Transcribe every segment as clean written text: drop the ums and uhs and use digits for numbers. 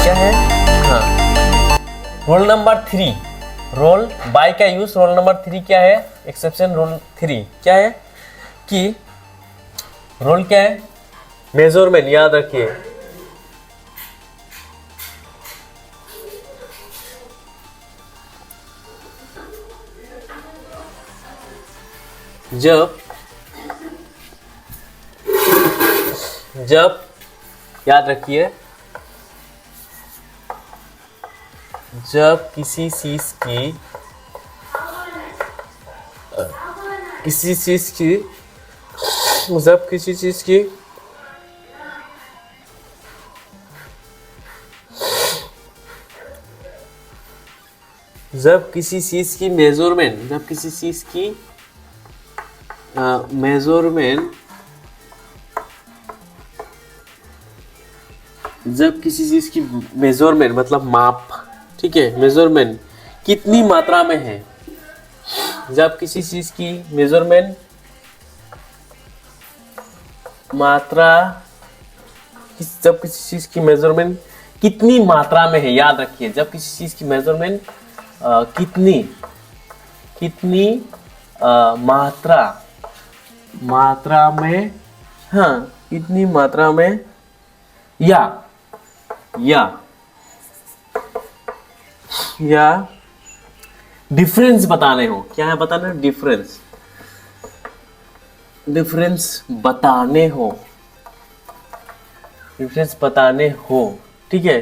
क्या है? हाँ, रोल नंबर 3, रोल बाय का यूज। रोल नंबर 3 क्या है? एक्सेप्शन रोल 3 क्या है कि रोल क्या है? मेजरमेंट, याद रखिए। जब याद रखिए, जब किसी चीज की जब किसी चीज की जब किसी चीज की मेजरमेंट जब किसी चीज की मेजरमेंट जब किसी चीज की मेजरमेंट मतलब माप, ठीक है, मेजरमेंट कितनी मात्रा में है। जब किसी चीज की मेजरमेंट जब किसी चीज की मेजरमेंट कितनी मात्रा में है, याद रखिए, जब किसी चीज की मेजरमेंट कितनी मात्रा में, हाँ, कितनी मात्रा में या डिफरेंस बताने हो। क्या है बताना? डिफरेंस बताने हो, ठीक है,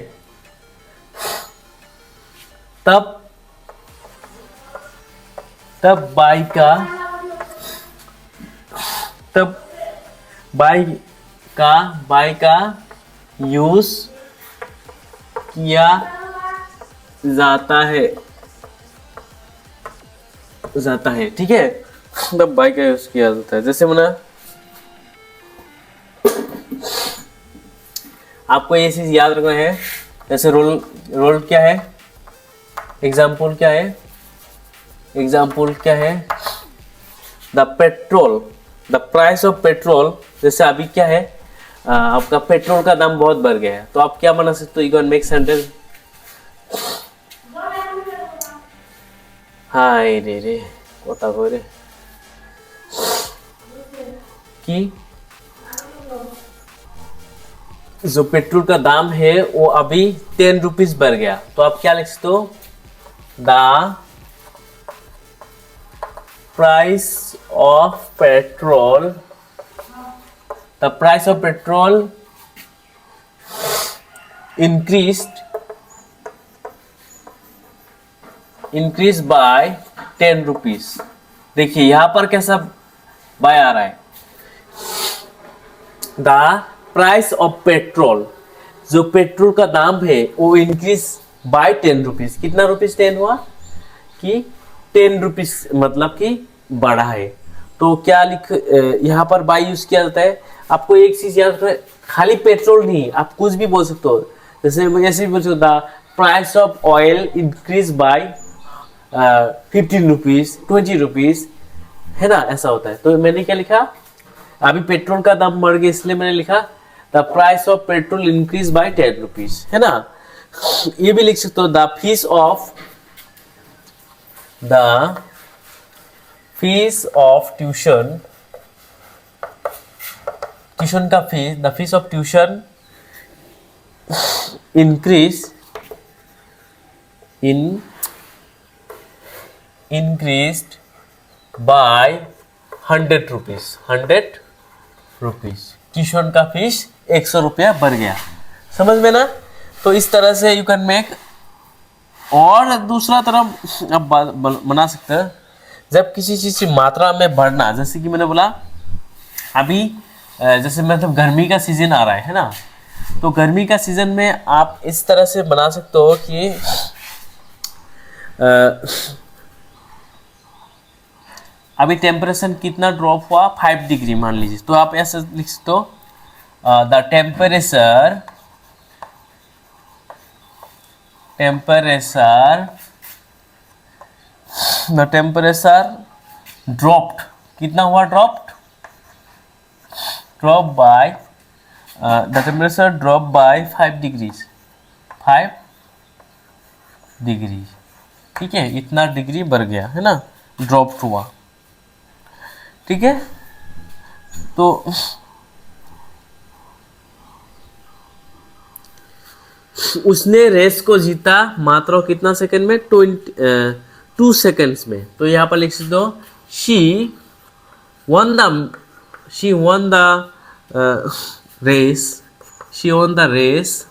तब बाय का यूज किया जाता है, ठीक है, तब बाय का यूज किया जाता है। जैसे मैंने आपको ये चीज याद रखना है। जैसे रोल क्या है? एग्जाम्पल क्या है? The price of petrol. जैसे अभी क्या है, आपका पेट्रोल का दाम बहुत बढ़ गया है, तो आप क्या बना सकते हो? यू कैन मेक सेंटेंस, हाय रे कोता कोरे, कि जो पेट्रोल का दाम है वो अभी 10 रुपीज बढ़ गया, तो आप क्या लिख सकते हो? The price of petrol increased by 10 rupees. देखिए यहां पर कैसा बाय आ रहा है? द प्राइस ऑफ पेट्रोल, जो पेट्रोल का दाम है वो इंक्रीज बाय 10 रुपीज। कितना रुपीज 10 हुआ? कि 10 रुपीज, मतलब कि बढ़ा है। तो क्या यहाँ पर बाय यूज किया जाता है। आपको एक चीज याद रखना है, खाली पेट्रोल नहीं, आप कुछ भी बोल सकते हो। जैसे ऐसे भी बोल सकते हो, the price of oil increase by 15 rupees, 20 rupees, है ना, ऐसा होता है। तो मैंने क्या लिखा? अभी पेट्रोल का दाम बढ़ गया, इसलिए मैंने लिखा the price of petrol increase by 10 rupees, है ना। ये भी लिख सकते हो, द फीस ऑफ ट्यूशन का fees, the fees of tuition increased by 100 rupees. 100 rupees tuition का फीस 100 रुपया बढ़ गया, समझ में ना। तो इस तरह से यू कैन मेक। और दूसरा तरह आप बना सकते हैं, जब किसी चीज की मात्रा में बढ़ना, जैसे कि मैंने बोला अभी जैसे मतलब गर्मी का सीजन आ रहा है ना, तो गर्मी का सीजन में आप इस तरह से बना सकते हो कि अभी टेम्परेचर कितना ड्रॉप हुआ? 5 डिग्री मान लीजिए, तो आप ऐसे लिख सकते हो, द टेम्परेचर ड्रॉप्ड। कितना हुआ? The temperature drop by 5 degrees, 5 degree, ठीक है, इतना डिग्री बढ़ गया है ना, ड्रॉप हुआ, ठीक है। तो उसने रेस को जीता मात्र कितना सेकंड में, 2 सेकंड्स में। तो यहाँ पर लिख दो she won the race, she won the race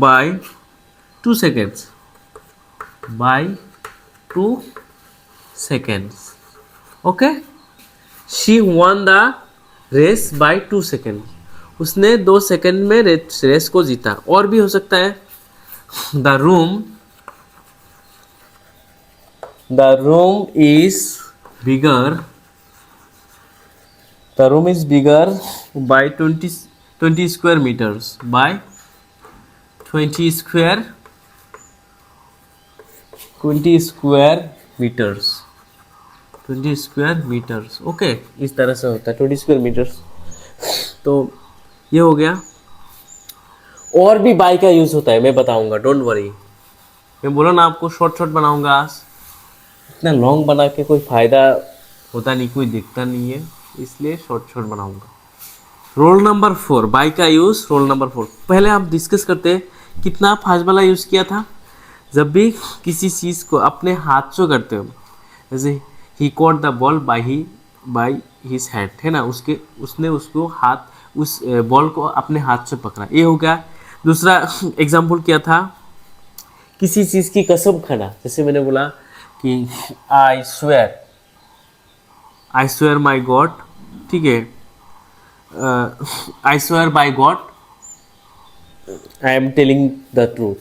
by 2 seconds, by 2 seconds, okay, she won the race by 2 seconds, उसने 2 सेकंड में रेस को जीता। और भी हो सकता है, the room is bigger, the room is bigger by 20 square metres, by 20 square metres, okay, इस तरह से होता है 20 स्क्वायर मीटर्स। तो ये हो गया। और भी बाय का यूज होता है, मैं बताऊंगा, डोंट वरी। मैं बोला ना आपको शॉर्ट बनाऊंगा आज, इतना लॉन्ग बना के कोई फायदा होता नहीं, कोई दिखता नहीं है, इसलिए शॉर्ट बनाऊंगा। रोल नंबर 4, बाय का यूज, रोल नंबर 4। पहले आप डिस्कस करते हैं कितना फास्ट वाला यूज किया था, जब भी किसी चीज को अपने हाथ से करते हो, जैसे ही caught the ball by his hand, है ना, उसने उसको हाथ, उस बॉल को अपने हाथ से पकड़ा, ये हो गया। दूसरा एग्जाम्पल क्या था, किसी चीज की कसम खाना, जैसे मैंने बोला कि आई स्वेयर माई गॉड, ठीक है, I swear by God, I am telling the truth,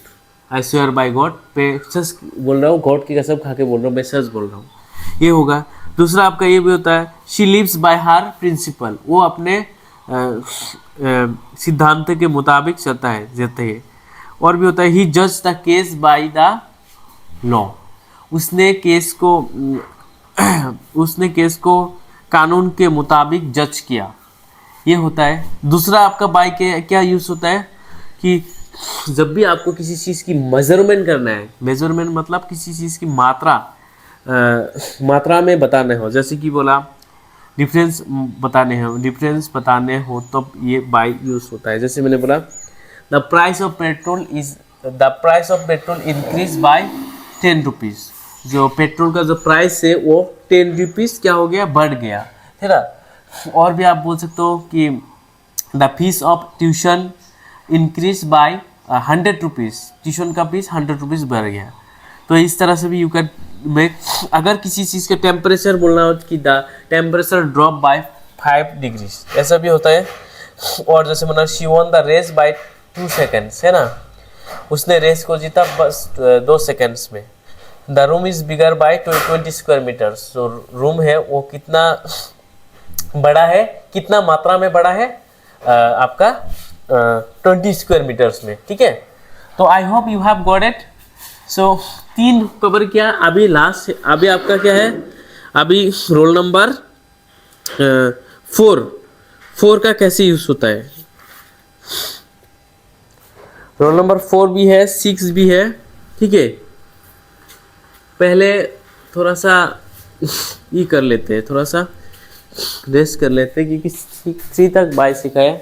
I swear by God, पे सच बोल रहा हूँ, गॉड की कसम खा के बोल रहा हूँ, मैं सच बोल रहा हूँ, ये होगा। दूसरा आपका ये भी होता है, she lives by her principle, वो अपने सिद्धांत के मुताबिक चलता है, जीते हैं। और भी होता है, ही जज the case by the law, उसने केस को कानून के मुताबिक जज किया, ये होता है। दूसरा आपका बाय के क्या यूज होता है कि जब भी आपको किसी चीज़ की मेजरमेंट करना है, मेजरमेंट मतलब किसी चीज़ की मात्रा में बताना हो, जैसे कि बोला डिफरेंस बताने हो तो ये बाय यूज होता है। जैसे मैंने बोला the price of petrol increase by 10 rupees, जो पेट्रोल का जो प्राइस है वो 10 रुपीज़ क्या हो गया, बढ़ गया, है ना। और भी आप बोल सकते हो कि the fees of tuition increase by 100 rupees, tuition का फीस 100 रुपीज़ बढ़ गया। तो इस तरह से भी यू कैन मेक, अगर किसी चीज़ का टेम्परेचर बोलना हो कि the temperature drop by 5 degree, ऐसा भी होता है। और जैसे मैंने she won the race by 2 seconds, है ना, उसने रेस को जीता बस 2 सेकेंड्स में। The room is bigger by 20 square metres, जो रूम है वो कितना बड़ा है, कितना मात्रा में बड़ा है, आपका 20 स्क्वायर मीटर्स में, ठीक है। तो I hope you have got it. So 3 cover किया, अभी लास्ट, अभी आपका क्या है, अभी रोल नंबर 4 का कैसे यूज होता है। रोल नंबर 4 भी है, 6 भी है, ठीक है। पहले थोड़ा सा ये कर लेते हैं, थोड़ा सा रेस्ट कर लेते हैं, क्योंकि 3 तक बाय सिखाया।